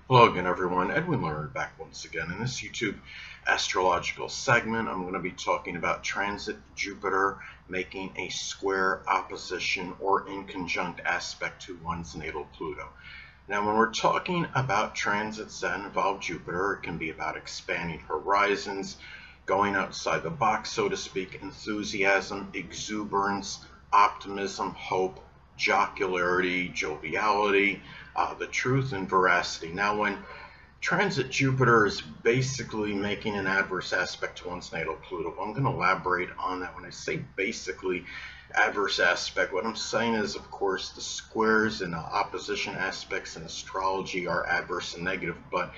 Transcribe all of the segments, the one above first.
Hello again, everyone. Edwin Learnard back once again. In this YouTube astrological segment, I'm going to be talking about transit Jupiter making a square opposition or inconjunct aspect to one's natal Pluto. Now, when we're talking about transits that involve Jupiter, it can be about expanding horizons, going outside the box, so to speak, enthusiasm, exuberance, optimism, hope, jocularity, joviality, the truth and veracity. Now, when transit Jupiter is basically making an adverse aspect to one's natal Pluto, I'm going to elaborate on that. When I say basically adverse aspect, what I'm saying is, of course, the squares and opposition aspects in astrology are adverse and negative, but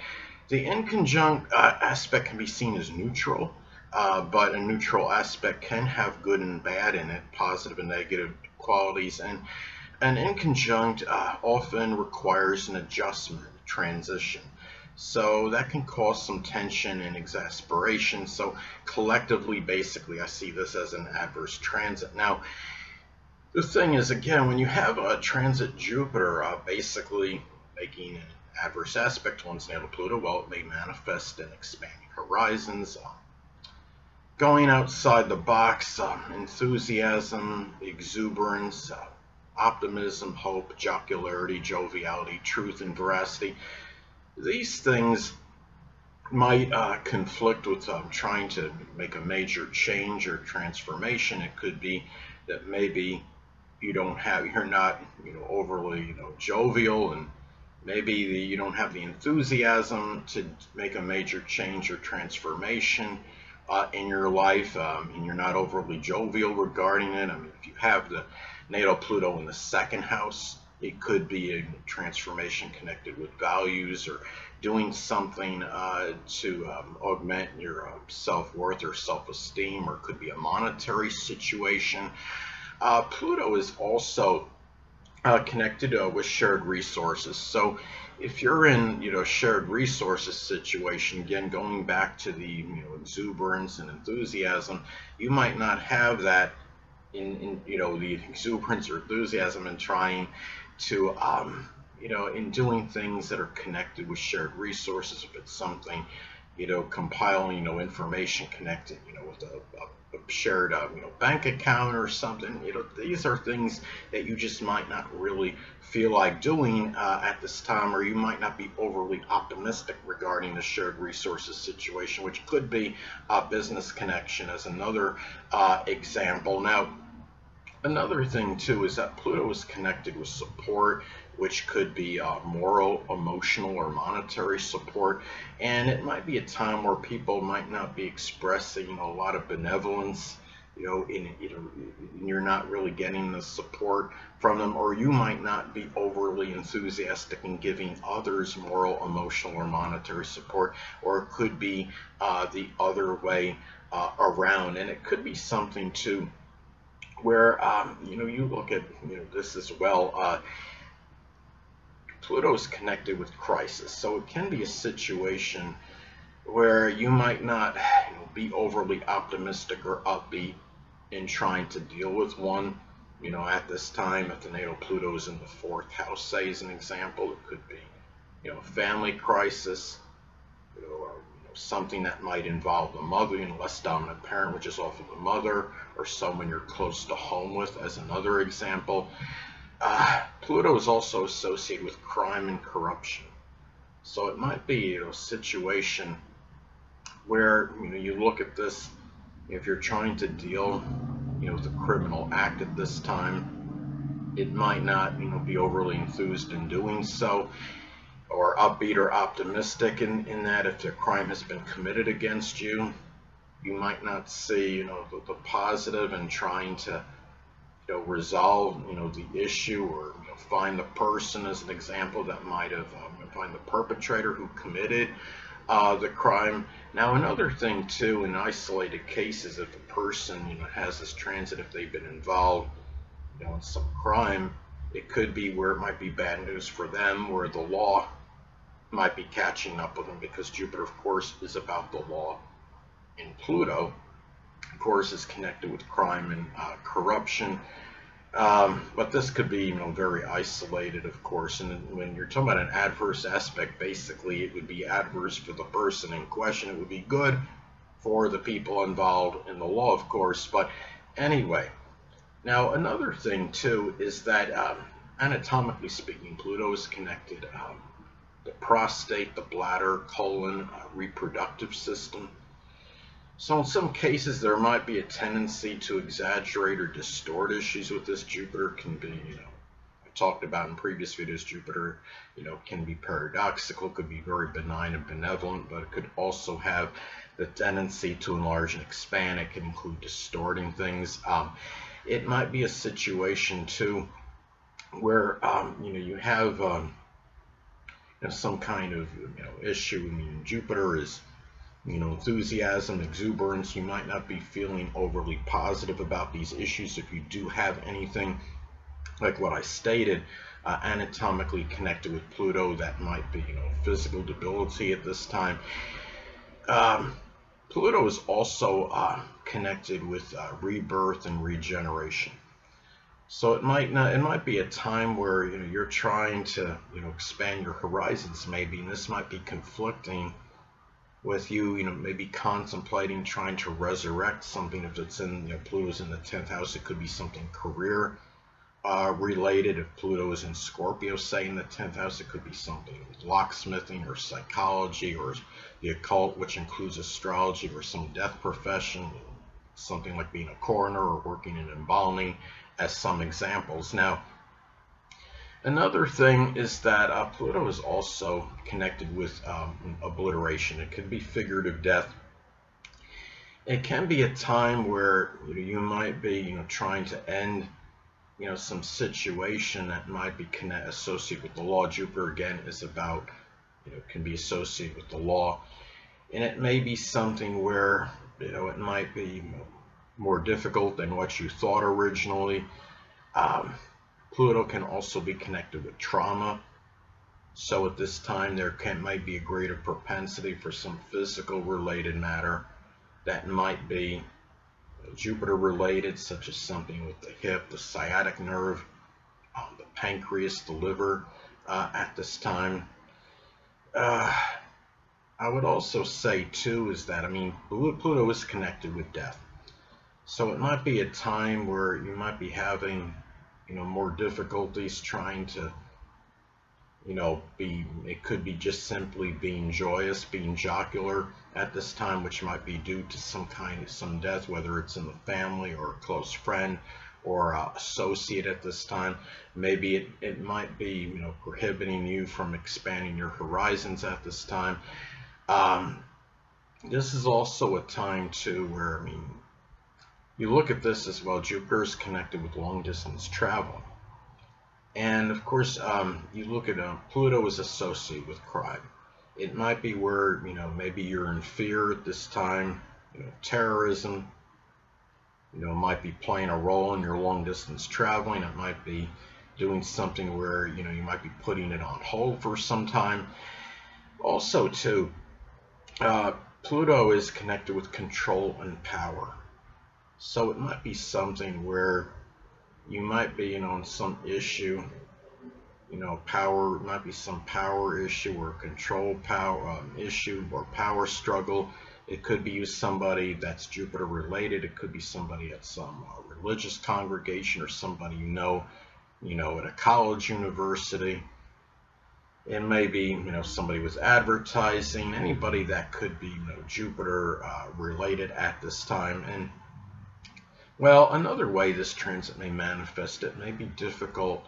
the inconjunct aspect can be seen as neutral. But a neutral aspect can have good and bad in it, positive and negative qualities, and an inconjunct often requires an adjustment, transition. So that can cause some tension and exasperation. So collectively, basically, I see this as an adverse transit. Now, the thing is, again, when you have a transit Jupiter basically making an adverse aspect to one's natal Pluto, well, it may manifest in expanding horizons, going outside the box, enthusiasm, exuberance, optimism, hope, jocularity, joviality, truth, and veracity. These things might conflict with trying to make a major change or transformation. It could be that maybe you're not, overly, jovial, and maybe you don't have the enthusiasm to make a major change or transformation in your life, and you're not overly jovial regarding it. I mean, if you have the natal Pluto in the second house, it could be a transformation connected with values or doing something to augment your self-worth or self-esteem, or it could be a monetary situation. Pluto is also connected with shared resources. So if you're in, shared resources situation, again, going back to the, exuberance and enthusiasm, you might not have that in the exuberance or enthusiasm in trying to, in doing things that are connected with shared resources. If it's something, compiling, information connected, with a shared, bank account or something. These are things that you just might not really feel like doing at this time, or you might not be overly optimistic regarding the shared resources situation, which could be a business connection as another example. Now, another thing too is that Pluto is connected with support, which could be moral, emotional, or monetary support, and it might be a time where people might not be expressing, a lot of benevolence, and you're not really getting the support from them, or you might not be overly enthusiastic in giving others moral, emotional, or monetary support, or it could be the other way around, and it could be something too where you look at this as well. Pluto is connected with crisis, so it can be a situation where you might not be overly optimistic or upbeat in trying to deal with one. At this time, if the natal Pluto is in the fourth house, say as an example, it could be a family crisis, or something that might involve the mother, less dominant parent, which is often the mother, or someone you're close to home with, as another example. Pluto is also associated with crime and corruption, so it might be a situation where you look at this. If you're trying to deal, with a criminal act at this time, it might not, be overly enthused in doing so, or upbeat or optimistic in that if the crime has been committed against you, you might not see, the positive in trying to, resolve, the issue, or find the person, as an example, that might have, find the perpetrator who committed the crime. Now, another thing too, in isolated cases, if a person, has this transit, if they've been involved, in some crime, it could be where it might be bad news for them, where the law might be catching up with them, because Jupiter, of course, is about the law, and Pluto, of course, is connected with crime and corruption. But this could be, very isolated, of course. And when you're talking about an adverse aspect, basically it would be adverse for the person in question. It would be good for the people involved in the law, of course. But anyway, now another thing too is that anatomically speaking, Pluto is connected the prostate, the bladder, colon, reproductive system. So in some cases, there might be a tendency to exaggerate or distort issues with this. Jupiter can be, I talked about in previous videos, Jupiter, can be paradoxical, could be very benign and benevolent, but it could also have the tendency to enlarge and expand. It can include distorting things. It might be a situation too where, you have some kind of, issue. I mean, Jupiter is enthusiasm, exuberance. You might not be feeling overly positive about these issues. If you do have anything like what I stated, anatomically connected with Pluto, that might be, physical debility at this time. Pluto is also connected with rebirth and regeneration. So it might be a time where you're trying to expand your horizons maybe, and this might be conflicting with you, maybe contemplating trying to resurrect something. If it's in, Pluto's in the 10th house, it could be something career related. If Pluto is in Scorpio, say in the 10th house, it could be something with locksmithing or psychology or the occult, which includes astrology, or some death profession, something like being a coroner or working in embalming, as some examples. Now, another thing is that Pluto is also connected with obliteration. It could be figurative death. It can be a time where you might be trying to end some situation that might be associated with the law. Jupiter again is about can be associated with the law, and it may be something where it might be more difficult than what you thought originally. Pluto can also be connected with trauma. So at this time, there might be a greater propensity for some physical related matter that might be Jupiter related, such as something with the hip, the sciatic nerve, the pancreas, the liver at this time. I would also say too is that, Pluto is connected with death. So it might be a time where you might be having more difficulties trying to it could be just simply being joyous, being jocular at this time, which might be due to some death, whether it's in the family or a close friend or associate at this time. Maybe it might be prohibiting you from expanding your horizons at this time. This is also a time too where you look at this as well. Jupiter is connected with long distance travel. And of course, you look at Pluto is associated with crime. It might be where, maybe you're in fear at this time, terrorism, might be playing a role in your long distance traveling. It might be doing something where, you might be putting it on hold for some time. Also, too, Pluto is connected with control and power. So it might be something where you might be, on some issue, power, might be some power issue or control power issue or power struggle. It could be somebody that's Jupiter related. It could be somebody at some religious congregation or somebody at a college, university. It may be, somebody with advertising, anybody that could be, Jupiter related at this time. And well, another way this transit may manifest, it may be difficult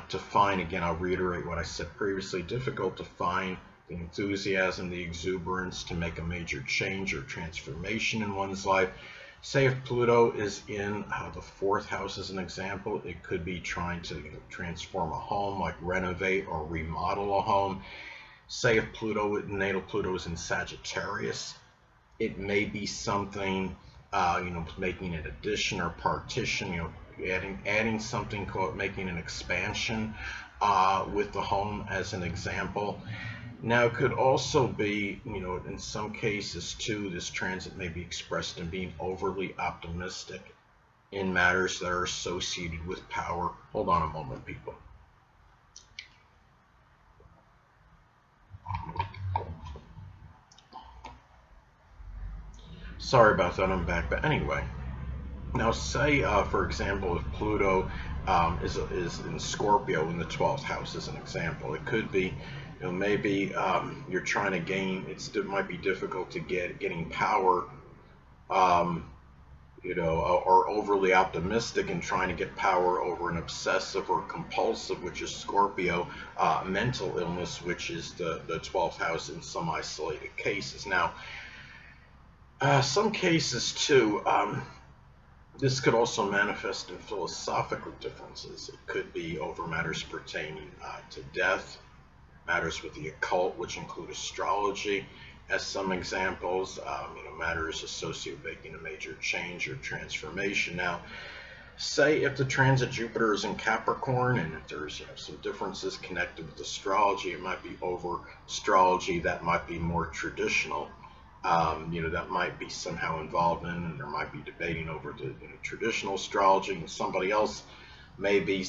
to find. Again, I'll reiterate what I said previously, difficult to find the enthusiasm, the exuberance to make a major change or transformation in one's life. Say if Pluto is in the 4th house as an example, it could be trying to transform a home, like renovate or remodel a home. Say if natal Pluto is in Sagittarius, it may be something making an addition or partition, adding something, called making an expansion with the home as an example. Now, it could also be, in some cases too, this transit may be expressed in being overly optimistic in matters that are associated with power. Hold on a moment, people. Sorry about that, I'm back. But anyway, now say, for example, if Pluto is in Scorpio in the 12th house as an example, it could be, maybe you're trying to gain, it might be difficult to getting power, um, or overly optimistic and trying to get power over an obsessive or compulsive, which is Scorpio, mental illness, which is the 12th house in some isolated cases. Now, some cases too, this could also manifest in philosophical differences. It could be over matters pertaining to death, matters with the occult, which include astrology, as some examples, matters associated with making a major change or transformation. Now, say if the transit Jupiter is in Capricorn and if there's some differences connected with astrology, it might be over astrology that might be more traditional. That might be somehow involved in, and there might be debating over the traditional astrology, and somebody else may be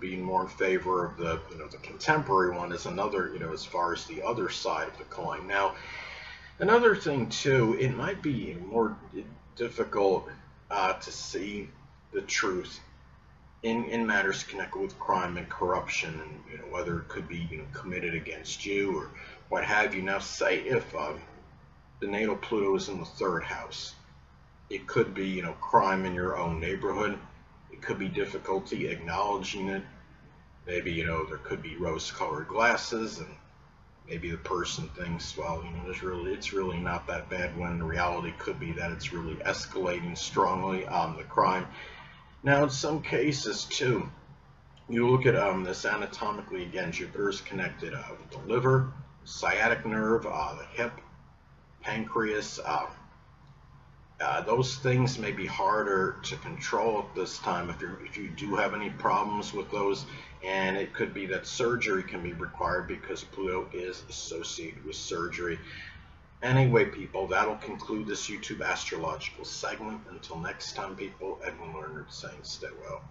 being more in favor of the contemporary one as another, as far as the other side of the coin. Now, another thing too, it might be more difficult to see the truth in matters connected with crime and corruption, and whether it could be committed against you or what have you. Now, say if the natal Pluto is in the 3rd house, it could be crime in your own neighborhood. It could be difficulty acknowledging it. Maybe there could be rose-colored glasses, and maybe the person thinks, well, it's really not that bad, when the reality could be that it's really escalating strongly on the crime. Now, in some cases too, you look at this anatomically. Again, Jupiter is connected with the liver, sciatic nerve, the hip, pancreas. Those things may be harder to control at this time if you do have any problems with those, and it could be that surgery can be required because Pluto is associated with surgery. Anyway, people, that'll conclude this YouTube astrological segment. Until next time, people, Edwin Learnard saying stay well.